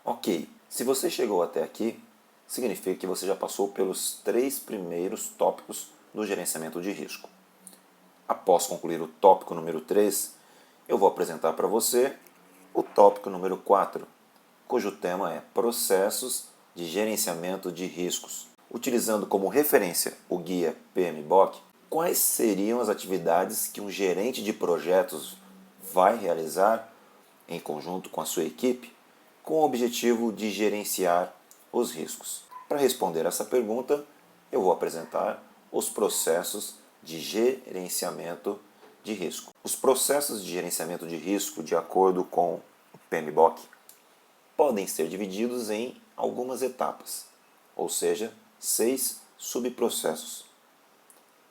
Ok, se você chegou até aqui, significa que você já passou pelos 3 primeiros tópicos do gerenciamento de risco. Após concluir o tópico número 3, eu vou apresentar para você o tópico número 4, cujo tema é Processos de Gerenciamento de Riscos. Utilizando como referência o guia PMBOK, quais seriam as atividades que um gerente de projetos vai realizar em conjunto com a sua equipe com o objetivo de gerenciar os riscos? Para responder essa pergunta, eu vou apresentar os processos de gerenciamento de risco. Os processos de gerenciamento de risco, de acordo com o PMBOK, podem ser divididos em algumas etapas, ou seja, 6 subprocessos.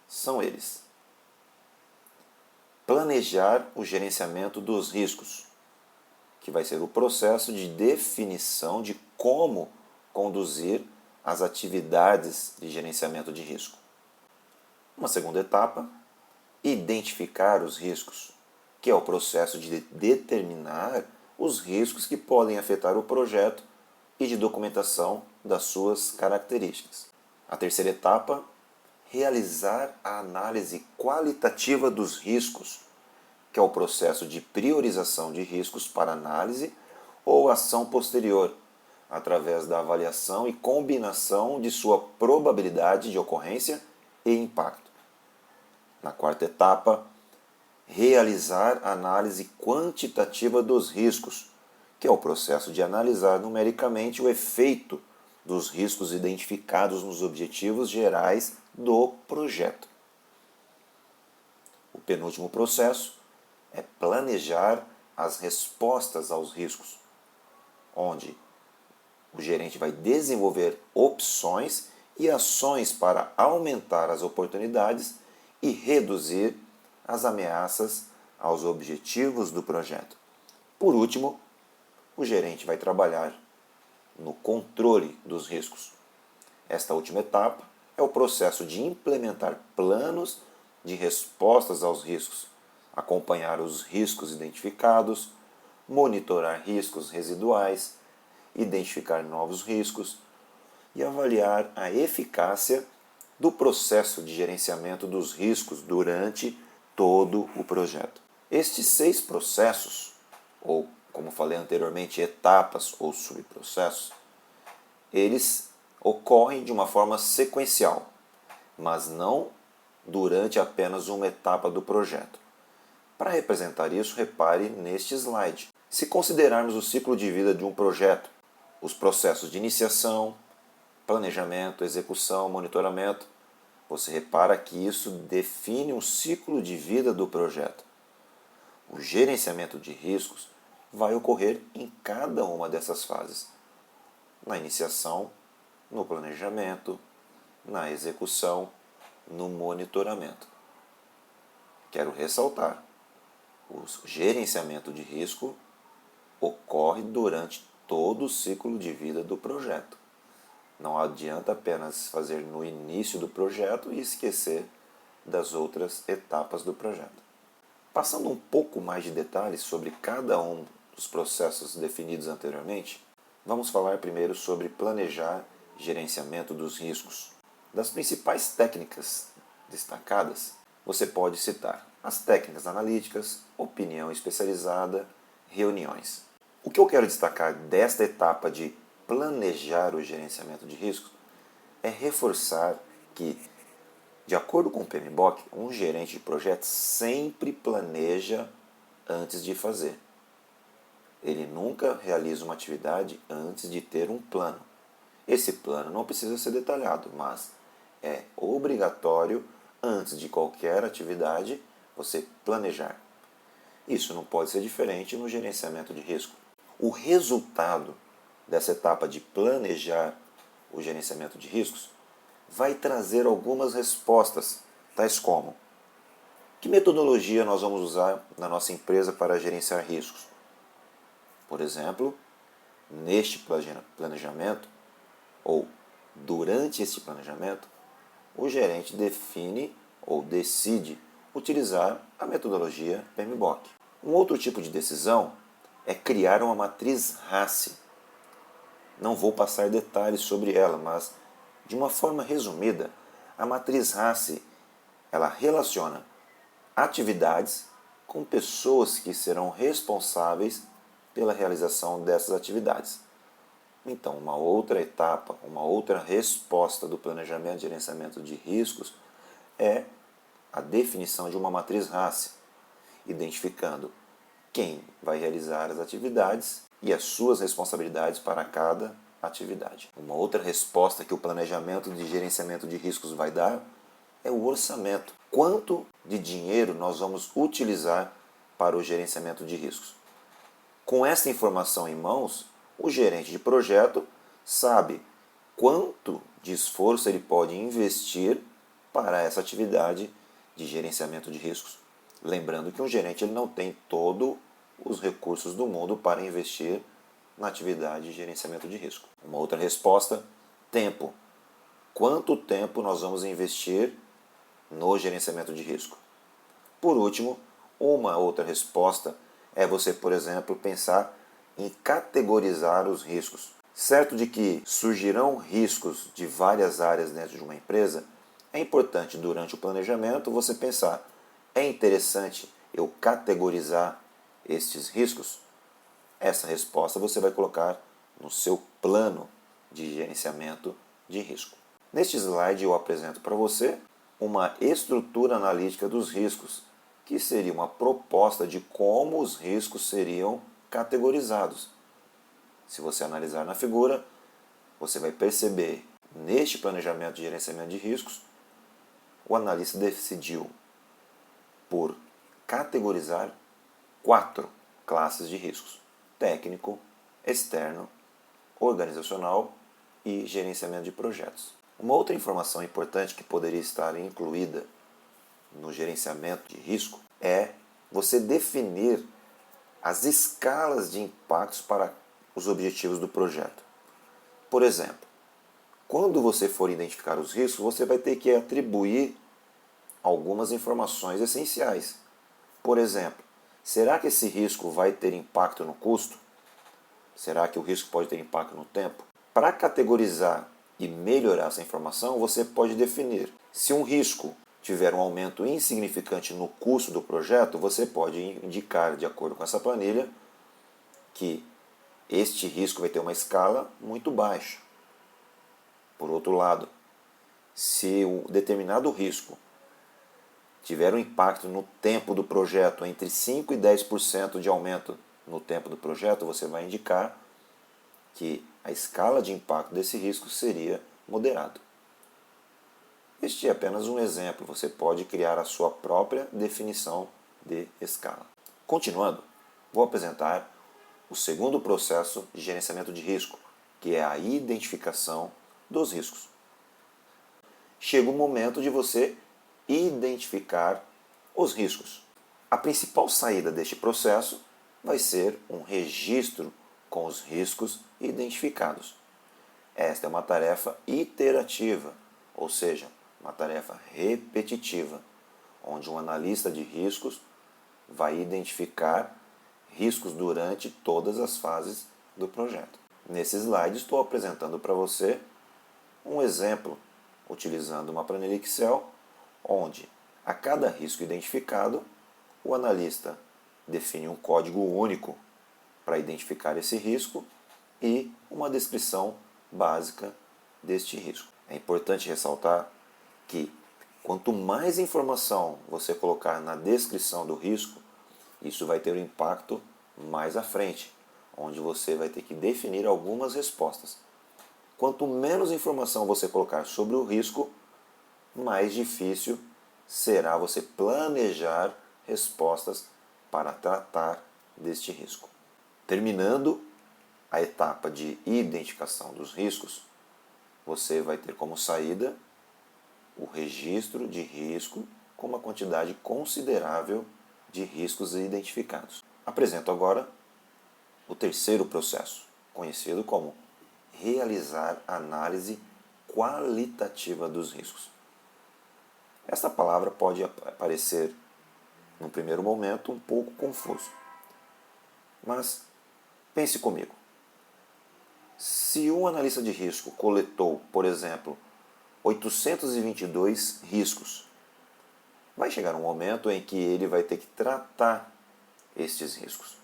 São eles: planejar o gerenciamento dos riscos, que vai ser o processo de definição de como conduzir as atividades de gerenciamento de risco. Uma segunda etapa, identificar os riscos, que é o processo de determinar os riscos que podem afetar o projeto e de documentação das suas características. A terceira etapa, realizar a análise qualitativa dos riscos, que é o processo de priorização de riscos para análise ou ação posterior, através da avaliação e combinação de sua probabilidade de ocorrência e impacto. Na quarta etapa, realizar a análise quantitativa dos riscos, que é o processo de analisar numericamente o efeito dos riscos identificados nos objetivos gerais do projeto. O penúltimo processo é planejar as respostas aos riscos, onde o gerente vai desenvolver opções e ações para aumentar as oportunidades e reduzir as ameaças aos objetivos do projeto. Por último, o gerente vai trabalhar no controle dos riscos. Esta última etapa é o processo de implementar planos de respostas aos riscos, acompanhar os riscos identificados, monitorar riscos residuais, identificar novos riscos e avaliar a eficácia do processo de gerenciamento dos riscos durante todo o projeto. Estes 6 processos, ou como falei anteriormente, etapas ou subprocessos, eles ocorrem de uma forma sequencial, mas não durante apenas uma etapa do projeto. Para representar isso, repare neste slide. Se considerarmos o ciclo de vida de um projeto, os processos de iniciação, planejamento, execução, monitoramento, você repara que isso define um ciclo de vida do projeto. O gerenciamento de riscos vai ocorrer em cada uma dessas fases. Na iniciação, no planejamento, na execução, no monitoramento. Quero ressaltar, o gerenciamento de risco ocorre durante todo o ciclo de vida do projeto. Não adianta apenas fazer no início do projeto e esquecer das outras etapas do projeto. Passando um pouco mais de detalhes sobre cada um dos processos definidos anteriormente, vamos falar primeiro sobre planejar gerenciamento dos riscos. Das principais técnicas destacadas, você pode citar as técnicas analíticas, opinião especializada, reuniões. O que eu quero destacar desta etapa de planejar o gerenciamento de riscos é reforçar que, de acordo com o PMBOK, um gerente de projeto sempre planeja antes de fazer. Ele nunca realiza uma atividade antes de ter um plano. Esse plano não precisa ser detalhado, mas é obrigatório, antes de qualquer atividade, você planejar. Isso não pode ser diferente no gerenciamento de risco. O resultado dessa etapa de planejar o gerenciamento de riscos vai trazer algumas respostas, tais como: que metodologia nós vamos usar na nossa empresa para gerenciar riscos? Por exemplo, neste planejamento, ou durante este planejamento, o gerente define ou decide utilizar a metodologia PMBOK. Um outro tipo de decisão é criar uma matriz RACI, Não vou passar detalhes sobre ela, mas de uma forma resumida, a matriz RACE ela relaciona atividades com pessoas que serão responsáveis pela realização dessas atividades. Então, uma outra etapa, uma outra resposta do planejamento e gerenciamento de riscos é a definição de uma matriz RACE, identificando quem vai realizar as atividades e as suas responsabilidades para cada atividade. Uma outra resposta que o planejamento de gerenciamento de riscos vai dar é o orçamento. Quanto de dinheiro nós vamos utilizar para o gerenciamento de riscos? Com essa informação em mãos, o gerente de projeto sabe quanto de esforço ele pode investir para essa atividade de gerenciamento de riscos. Lembrando que um gerente ele não tem todos os recursos do mundo para investir na atividade de gerenciamento de risco. Uma outra resposta, tempo. Quanto tempo nós vamos investir no gerenciamento de risco? Por último, uma outra resposta é você, por exemplo, pensar em categorizar os riscos. Certo de que surgirão riscos de várias áreas dentro de uma empresa, é importante durante o planejamento você pensar, é interessante eu categorizar estes riscos? Essa resposta você vai colocar no seu plano de gerenciamento de risco. Neste slide eu apresento para você uma estrutura analítica dos riscos, que seria uma proposta de como os riscos seriam categorizados. Se você analisar na figura, você vai perceber, neste planejamento de gerenciamento de riscos, o analista decidiu por categorizar 4 classes de riscos: técnico, externo, organizacional e gerenciamento de projetos. Uma outra informação importante que poderia estar incluída no gerenciamento de risco é você definir as escalas de impactos para os objetivos do projeto. Por exemplo, quando você for identificar os riscos, você vai ter que atribuir algumas informações essenciais. Por exemplo, será que esse risco vai ter impacto no custo? Será que o risco pode ter impacto no tempo? Para categorizar e melhorar essa informação, você pode definir. Se um risco tiver um aumento insignificante no custo do projeto, você pode indicar, de acordo com essa planilha, que este risco vai ter uma escala muito baixa. Por outro lado, se um determinado risco tiver um impacto no tempo do projeto entre 5% e 10% de aumento no tempo do projeto, você vai indicar que a escala de impacto desse risco seria moderado. Este é apenas um exemplo, você pode criar a sua própria definição de escala. Continuando, vou apresentar o segundo processo de gerenciamento de risco, que é a identificação dos riscos. Chega o momento de você identificar os riscos. A principal saída deste processo vai ser um registro com os riscos identificados. Esta é uma tarefa iterativa, ou seja, uma tarefa repetitiva, onde um analista de riscos vai identificar riscos durante todas as fases do projeto. Nesse slide estou apresentando para você um exemplo utilizando uma planilha Excel, onde a cada risco identificado, o analista define um código único para identificar esse risco e uma descrição básica deste risco. É importante ressaltar que quanto mais informação você colocar na descrição do risco, isso vai ter um impacto mais à frente, onde você vai ter que definir algumas respostas. Quanto menos informação você colocar sobre o risco, mais difícil será você planejar respostas para tratar deste risco. Terminando a etapa de identificação dos riscos, você vai ter como saída o registro de risco com uma quantidade considerável de riscos identificados. Apresento agora o terceiro processo, conhecido como realizar análise qualitativa dos riscos. Esta palavra pode parecer, num primeiro momento, um pouco confuso. Mas pense comigo. Se Se um analista de risco coletou, por exemplo, 822 riscos, vai chegar um momento em que ele vai ter que tratar estes riscos.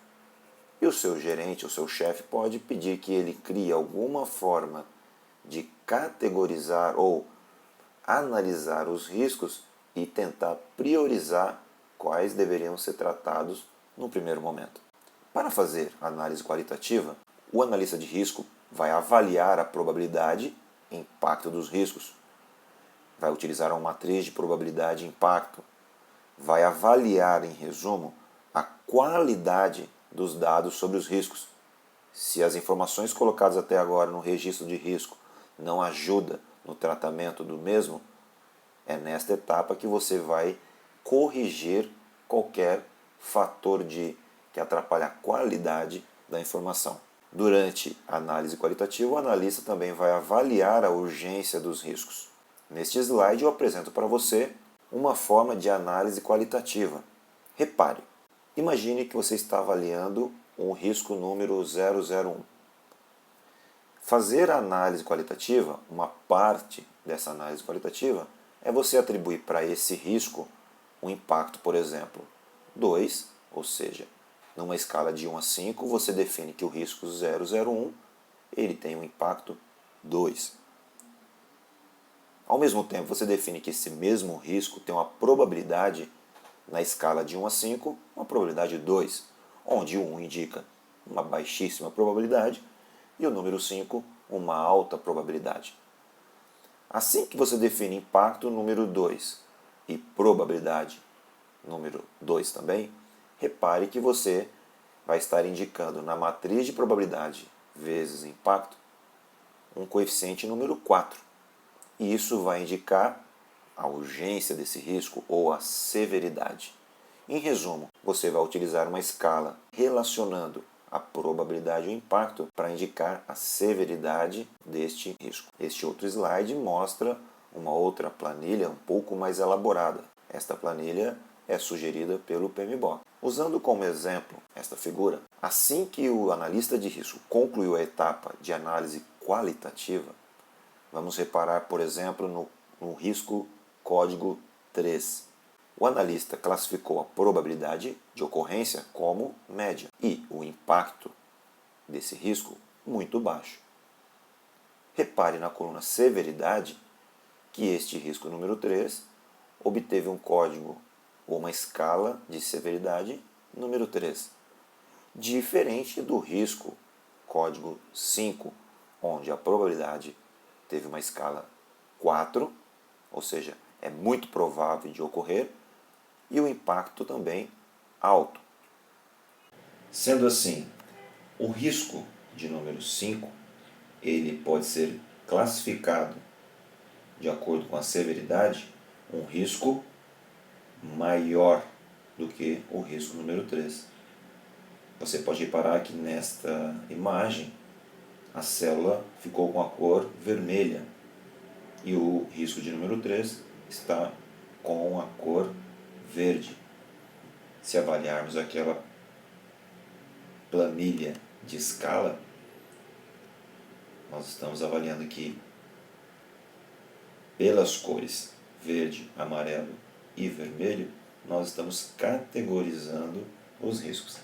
E o seu gerente, o seu chefe, pode pedir que ele crie alguma forma de categorizar ou analisar os riscos e tentar priorizar quais deveriam ser tratados no primeiro momento. Para fazer análise qualitativa, o analista de risco vai avaliar a probabilidade e impacto dos riscos, vai utilizar uma matriz de probabilidade e impacto, vai avaliar, em resumo, a qualidade dos dados sobre os riscos. Se as informações colocadas até agora no registro de risco não ajudam no tratamento do mesmo, é nesta etapa que você vai corrigir qualquer fator que atrapalhe a qualidade da informação. Durante a análise qualitativa, o analista também vai avaliar a urgência dos riscos. Neste slide eu apresento para você uma forma de análise qualitativa. Repare, imagine que você está avaliando um risco número 001. Fazer a análise qualitativa, uma parte dessa análise qualitativa, é você atribuir para esse risco um impacto, por exemplo, 2, ou seja, numa escala de 1 a 5, você define que o risco 001 ele tem um impacto 2. Ao mesmo tempo, você define que esse mesmo risco tem uma probabilidade na escala de 1 a 5, uma probabilidade 2, onde o 1 indica uma baixíssima probabilidade e o número 5 uma alta probabilidade. Assim que você define impacto número 2 e probabilidade número 2 também, repare que você vai estar indicando na matriz de probabilidade vezes impacto um coeficiente número 4. E isso vai indicar a urgência desse risco ou a severidade. Em resumo, você vai utilizar uma escala relacionando a probabilidade e o impacto para indicar a severidade deste risco. Este outro slide mostra uma outra planilha um pouco mais elaborada. Esta planilha é sugerida pelo PMBOK. Usando como exemplo esta figura, assim que o analista de risco concluiu a etapa de análise qualitativa, vamos reparar, por exemplo, no risco código 3. O analista classificou a probabilidade de ocorrência como média e o impacto desse risco muito baixo. Repare na coluna severidade que este risco número 3 obteve um código ou uma escala de severidade número 3, diferente do risco código 5, onde a probabilidade teve uma escala 4, ou seja, é muito provável de ocorrer, e o impacto também alto. Sendo assim, o risco de número 5 ele pode ser classificado de acordo com a severidade, um risco maior do que o risco número 3. Você pode reparar que nesta imagem a célula ficou com a cor vermelha e o risco de número 3 está com a cor verde. Se avaliarmos aquela planilha de escala, nós estamos avaliando aqui pelas cores verde, amarelo e vermelho, nós estamos categorizando os riscos.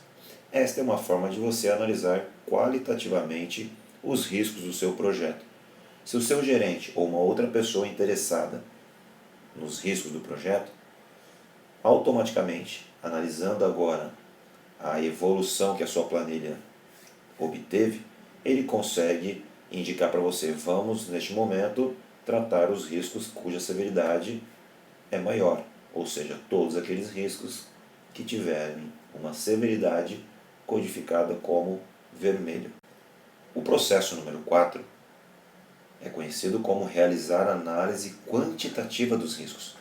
Esta é uma forma de você analisar qualitativamente os riscos do seu projeto. Se o seu gerente ou uma outra pessoa interessada nos riscos do projeto, automaticamente, analisando agora a evolução que a sua planilha obteve, ele consegue indicar para você, vamos neste momento tratar os riscos cuja severidade é maior, ou seja, todos aqueles riscos que tiverem uma severidade codificada como vermelho. O processo número 4 é conhecido como realizar análise quantitativa dos riscos.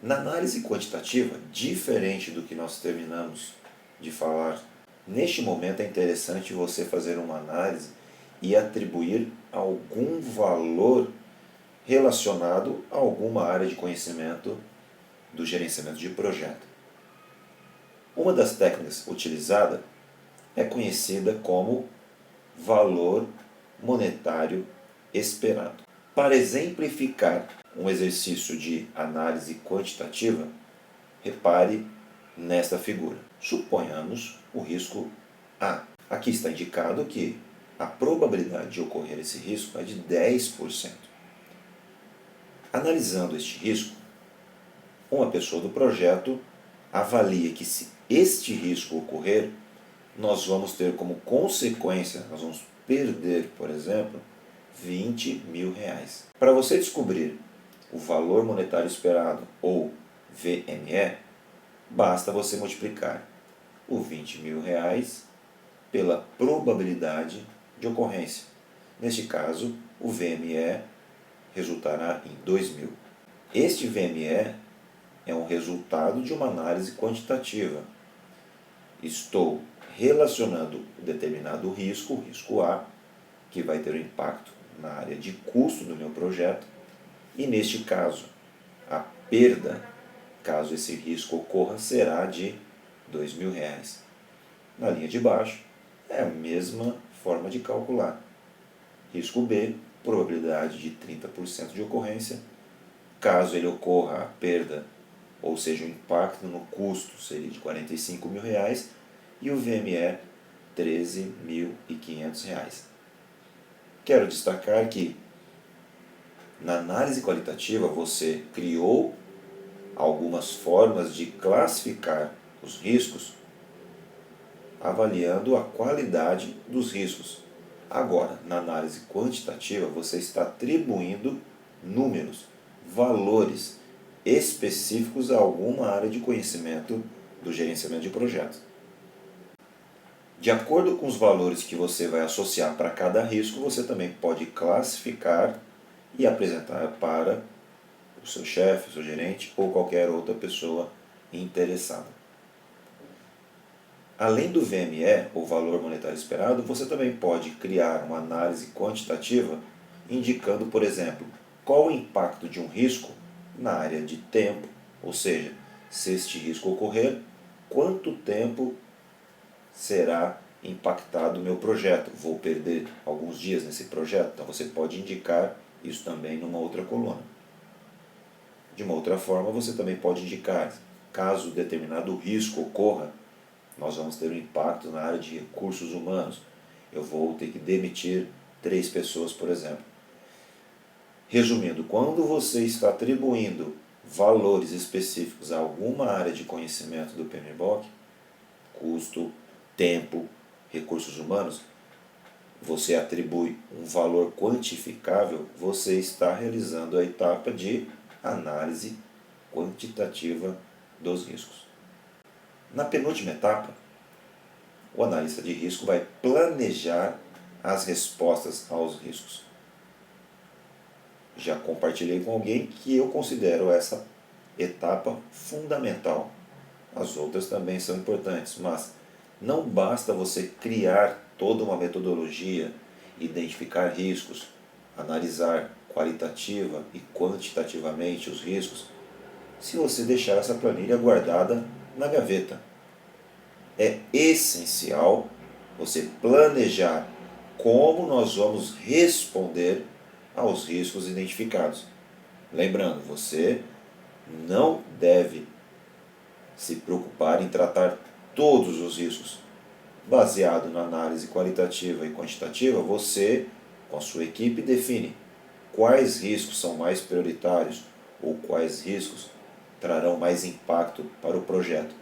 Na análise quantitativa, diferente do que nós terminamos de falar, neste momento é interessante você fazer uma análise e atribuir algum valor relacionado a alguma área de conhecimento do gerenciamento de projeto. Uma das técnicas utilizada é conhecida como valor monetário esperado. Para exemplificar um exercício de análise quantitativa, repare nesta figura. Suponhamos o risco A. Aqui está indicado que a probabilidade de ocorrer esse risco é de 10%. Analisando este risco, uma pessoa do projeto avalia que se este risco ocorrer, nós vamos ter como consequência, nós vamos perder, por exemplo, R$20 mil. Para você descobrir o valor monetário esperado, ou VME, basta você multiplicar o R$20 mil pela probabilidade de ocorrência. Neste caso, o VME resultará em 2.000. Este VME é um resultado de uma análise quantitativa. Estou relacionando determinado risco, o risco A, que vai ter um impacto na área de custo do meu projeto, e neste caso, a perda, caso esse risco ocorra, será de R$2.000. Na linha de baixo, é a mesma forma de calcular. Risco B, probabilidade de 30% de ocorrência. Caso ele ocorra, a perda, ou seja, o impacto no custo seria de R$45 mil, e o VME R$13.500. Quero destacar que na análise qualitativa você criou algumas formas de classificar os riscos avaliando a qualidade dos riscos. Agora, na análise quantitativa, você está atribuindo números, valores específicos a alguma área de conhecimento do gerenciamento de projetos. De acordo com os valores que você vai associar para cada risco, você também pode classificar e apresentar para o seu chefe, o seu gerente ou qualquer outra pessoa interessada. Além do VME, ou valor monetário esperado, você também pode criar uma análise quantitativa indicando, por exemplo, qual o impacto de um risco na área de tempo, ou seja, se este risco ocorrer, quanto tempo será impactado o meu projeto. Vou perder alguns dias nesse projeto, então você pode indicar isso também numa outra coluna. De uma outra forma, você também pode indicar, caso determinado risco ocorra, nós vamos ter um impacto na área de recursos humanos. Eu vou ter que demitir 3 pessoas, por exemplo. Resumindo, quando você está atribuindo valores específicos a alguma área de conhecimento do PMBOK, custo, tempo, recursos humanos, você atribui um valor quantificável, você está realizando a etapa de análise quantitativa dos riscos. Na penúltima etapa, o analista de risco vai planejar as respostas aos riscos. Já compartilhei com alguém que eu considero essa etapa fundamental. As outras também são importantes, mas não basta você criar toda uma metodologia, identificar riscos, analisar qualitativa e quantitativamente os riscos, se você deixar essa planilha guardada na gaveta. É essencial você planejar como nós vamos responder aos riscos identificados. Lembrando, você não deve se preocupar em tratar todos os riscos. Baseado na análise qualitativa e quantitativa, você, com a sua equipe, define quais riscos são mais prioritários ou quais riscos trarão mais impacto para o projeto.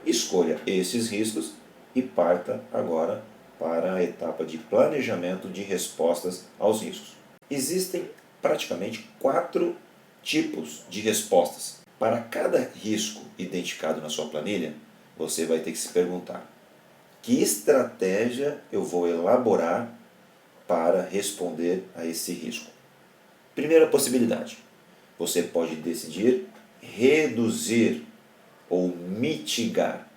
Escolha esses riscos e parta agora para a etapa de planejamento de respostas aos riscos. Existem praticamente 4 tipos de respostas. Para cada risco identificado na sua planilha, você vai ter que se perguntar: que estratégia eu vou elaborar para responder a esse risco? Primeira possibilidade, você pode decidir reduzir ou mitigar.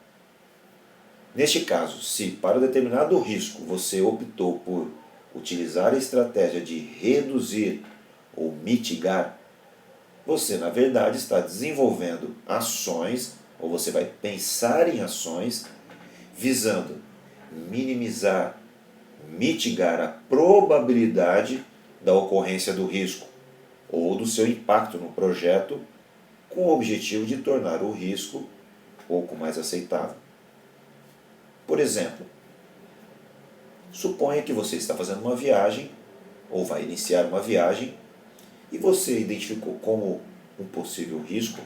Neste caso, se para determinado risco você optou por utilizar a estratégia de reduzir ou mitigar, você na verdade está desenvolvendo ações, ou você vai pensar em ações visando minimizar, mitigar a probabilidade da ocorrência do risco ou do seu impacto no projeto, com o objetivo de tornar o risco um pouco mais aceitável. Por exemplo, suponha que você está fazendo uma viagem ou vai iniciar uma viagem e você identificou como um possível risco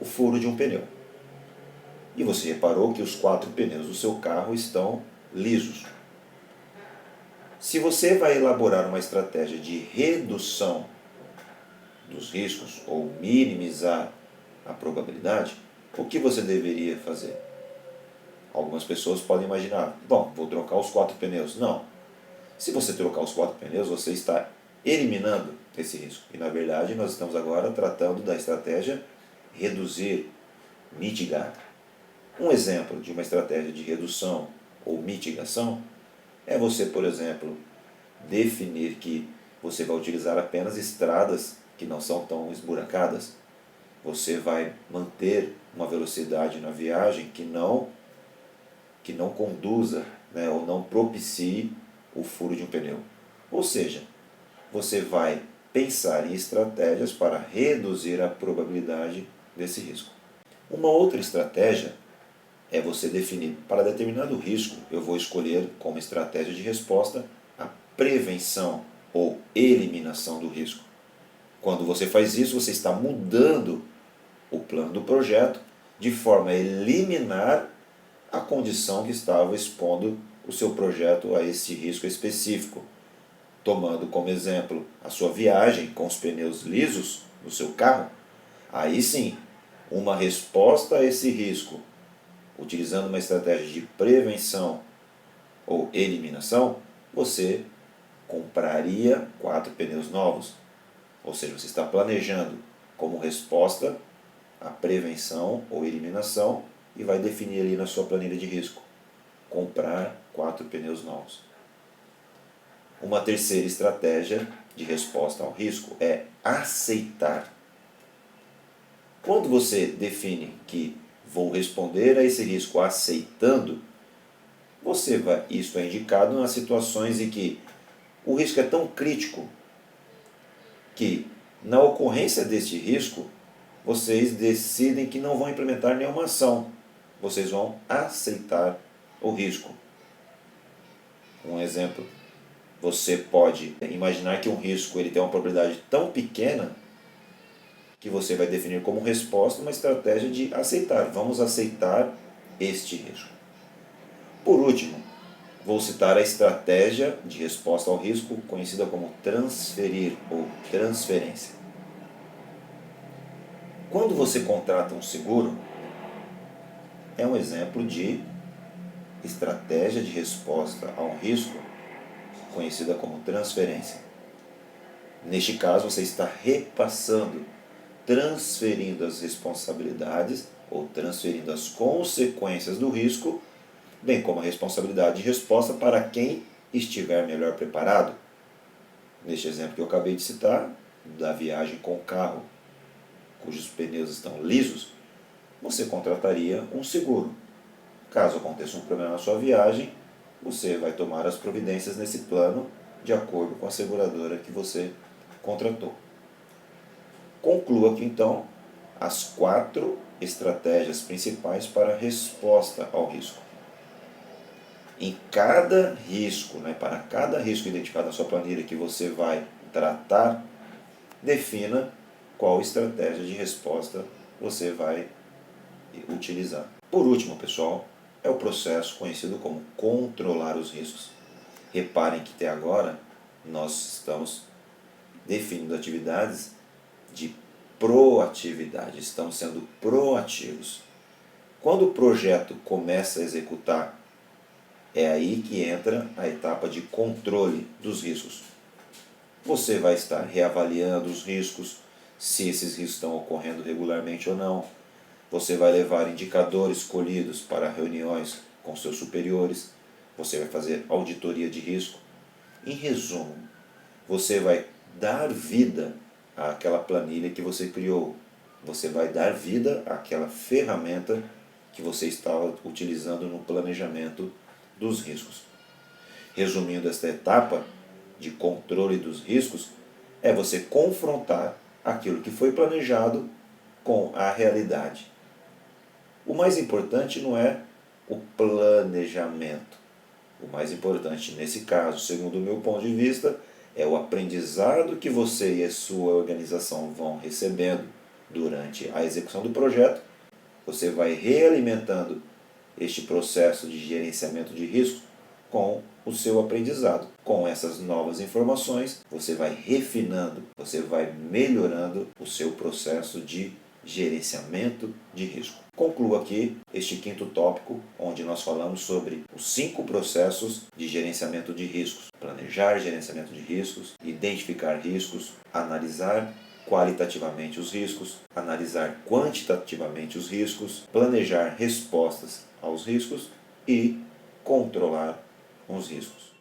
o furo de um pneu. E você reparou que os 4 pneus do seu carro estão lisos. Se você vai elaborar uma estratégia de redução dos riscos ou minimizar a probabilidade, o que você deveria fazer? Algumas pessoas podem imaginar, bom, vou trocar os 4 pneus. Não. Se você trocar os 4 pneus, você está eliminando esse risco. E na verdade nós estamos agora tratando da estratégia reduzir, mitigar. Um exemplo de uma estratégia de redução ou mitigação é você, por exemplo, definir que você vai utilizar apenas estradas que não são tão esburacadas. Você vai manter uma velocidade na viagem que não conduza, né, ou não propicie o furo de um pneu. Ou seja, você vai pensar em estratégias para reduzir a probabilidade desse risco. Uma outra estratégia é você definir, para determinado risco, eu vou escolher como estratégia de resposta a prevenção ou eliminação do risco. Quando você faz isso, você está mudando o plano do projeto de forma a eliminar a condição que estava expondo o seu projeto a esse risco específico. Tomando como exemplo a sua viagem com os pneus lisos no seu carro, aí sim, uma resposta a esse risco, utilizando uma estratégia de prevenção ou eliminação, você compraria 4 pneus novos. Ou seja, você está planejando como resposta a prevenção ou eliminação e vai definir ali na sua planilha de risco, comprar 4 pneus novos. Uma terceira estratégia de resposta ao risco é aceitar. Quando você define que vou responder a esse risco aceitando, isso é indicado nas situações em que o risco é tão crítico que, na ocorrência deste risco, vocês decidem que não vão implementar nenhuma ação. Vocês vão aceitar o risco. Um exemplo, você pode imaginar que um risco ele tem uma probabilidade tão pequena que você vai definir como resposta uma estratégia de aceitar. Vamos aceitar este risco. Por último, vou citar a estratégia de resposta ao risco, conhecida como transferir ou transferência. Quando você contrata um seguro, é um exemplo de estratégia de resposta ao risco, conhecida como transferência. Neste caso, você está repassando, transferindo as responsabilidades ou transferindo as consequências do risco, bem como a responsabilidade de resposta para quem estiver melhor preparado. Neste exemplo que eu acabei de citar, da viagem com o carro, cujos pneus estão lisos, você contrataria um seguro. Caso aconteça um problema na sua viagem, você vai tomar as providências nesse plano de acordo com a seguradora que você contratou. Concluo aqui então as 4 estratégias principais para a resposta ao risco. Em cada risco, para cada risco identificado na sua planilha que você vai tratar, defina qual estratégia de resposta você vai utilizar. Por último, pessoal, é o processo conhecido como controlar os riscos. Reparem que até agora nós estamos definindo atividades de proatividade, estamos sendo proativos. Quando o projeto começa a executar, é aí que entra a etapa de controle dos riscos. Você vai estar reavaliando os riscos, se esses riscos estão ocorrendo regularmente ou não. Você vai levar indicadores escolhidos para reuniões com seus superiores. Você vai fazer auditoria de risco. Em resumo, você vai dar vida àquela planilha que você criou. Você vai dar vida àquela ferramenta que você estava utilizando no planejamento dos riscos. Resumindo esta etapa de controle dos riscos, é você confrontar aquilo que foi planejado com a realidade. O mais importante não é o planejamento. O mais importante nesse caso, segundo o meu ponto de vista, é o aprendizado que você e a sua organização vão recebendo durante a execução do projeto. Você vai realimentando este processo de gerenciamento de riscos com o seu aprendizado. Com essas novas informações, você vai refinando, você vai melhorando o seu processo de gerenciamento de risco. Concluo aqui este quinto tópico, onde nós falamos sobre os 5 processos de gerenciamento de riscos. Planejar gerenciamento de riscos, identificar riscos, analisar qualitativamente os riscos, analisar quantitativamente os riscos, planejar respostas aos riscos e controlar os riscos.